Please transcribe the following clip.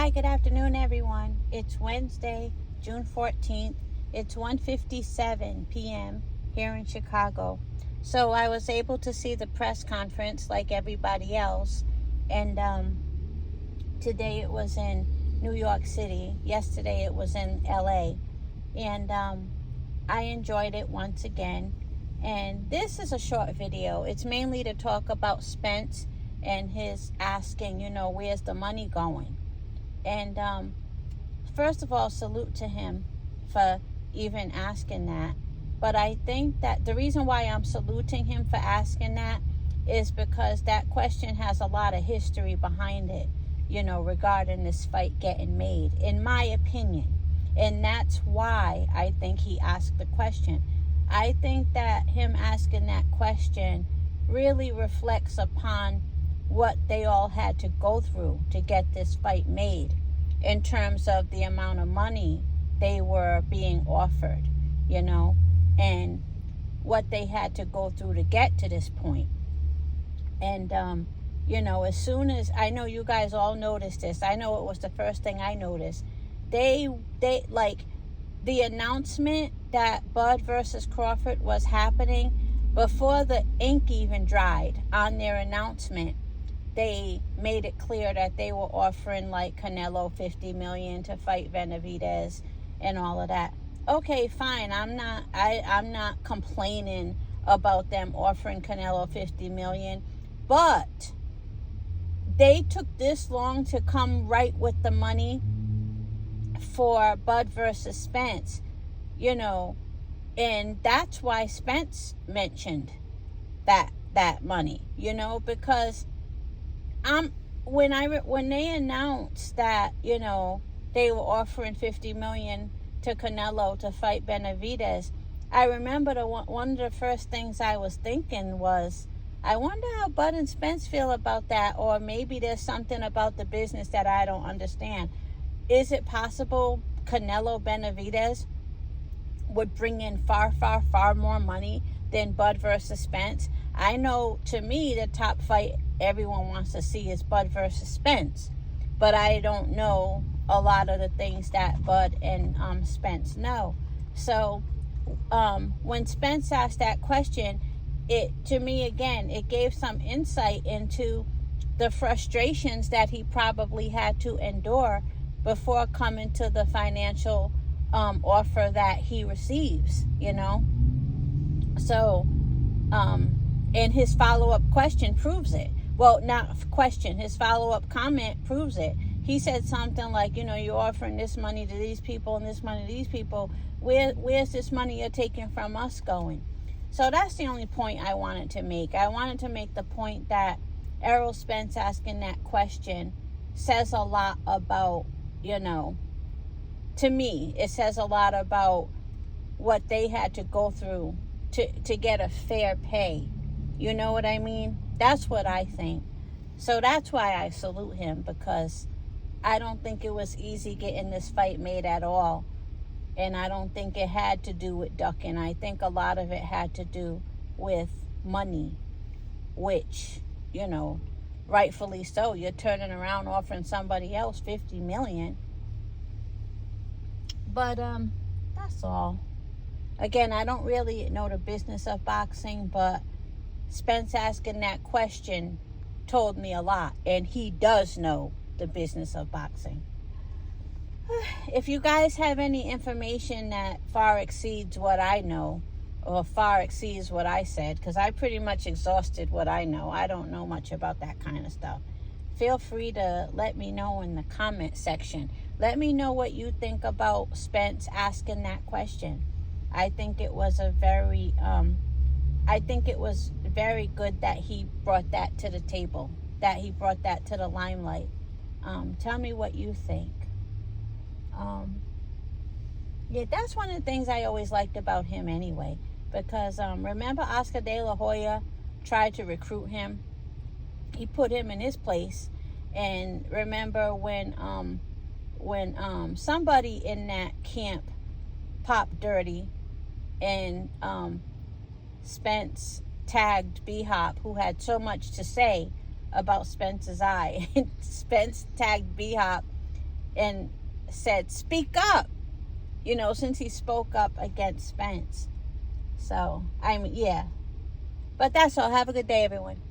Hi, good afternoon, everyone. It's Wednesday, June 14th. It's 1:57 p.m. here in Chicago. So I was able to see the press conference like everybody else. And today it was in New York City. Yesterday it was in LA. And I enjoyed it once again. And this is a short video. It's mainly to talk about Spence and his asking, where's the money going? And first of all, salute to him for even asking that. But I think that the reason why I'm saluting him for asking that is because that question has a lot of history behind it, regarding this fight getting made, in my opinion. And that's why I think he asked the question. I think that him asking that question really reflects upon what they all had to go through to get this fight made in terms of the amount of money they were being offered, and what they had to go through to get to this point. And, as soon as, I know you guys all noticed this, I know it was the first thing I noticed, they like the announcement that Bud versus Crawford was happening, before the ink even dried on their announcement, they made it clear that they were offering like Canelo $50 million to fight Benavidez and all of that. Okay, fine. I'm not complaining about them offering Canelo $50 million, but they took this long to come right with the money for Bud versus Spence, and that's why Spence mentioned that money, because when they announced that, they were offering $50 million to Canelo to fight Benavidez, I remember one of the first things I was thinking was, I wonder how Bud and Spence feel about that, or maybe there's something about the business that I don't understand. Is it possible Canelo Benavidez would bring in far, far, far more money than Bud versus Spence? I know, to me, the top fight everyone wants to see is Bud versus Spence, but I don't know a lot of the things that Bud and Spence know. So when Spence asked that question, to me, again, it gave some insight into the frustrations that he probably had to endure before coming to the financial offer that he receives, So, and his follow-up question proves it. Well, not question, his follow-up comment proves it. He said something like, you're offering this money to these people and this money to these people. Where's this money you're taking from us going? So that's the only point I wanted to make. I wanted to make the point that Errol Spence asking that question says a lot about, to me, it says a lot about what they had to go through to get a fair pay. You know what I mean? That's what I think. So that's why I salute him, because I don't think it was easy getting this fight made at all. And I don't think it had to do with ducking. I think a lot of it had to do with money, which, rightfully so. You're turning around offering somebody else $50 million. But that's all. Again, I don't really know the business of boxing, but Spence asking that question told me a lot, and he does know the business of boxing. If you guys have any information that far exceeds what I know, or far exceeds what I said, because I pretty much exhausted what I know. I don't know much about that kind of stuff. Feel free to let me know in the comment section. Let me know what you think about Spence asking that question. I think it was very good that he brought that to the table, that he brought that to the limelight. Tell me what you think. Yeah, that's one of the things I always liked about him anyway, because remember Oscar De La Hoya tried to recruit him? He put him in his place. And remember when somebody in that camp popped dirty, and Spence tagged B-Hop, who had so much to say about Spence's eye. Spence tagged B-Hop and said, speak up, you know, since he spoke up against Spence. So, yeah. But that's all. Have a good day, everyone.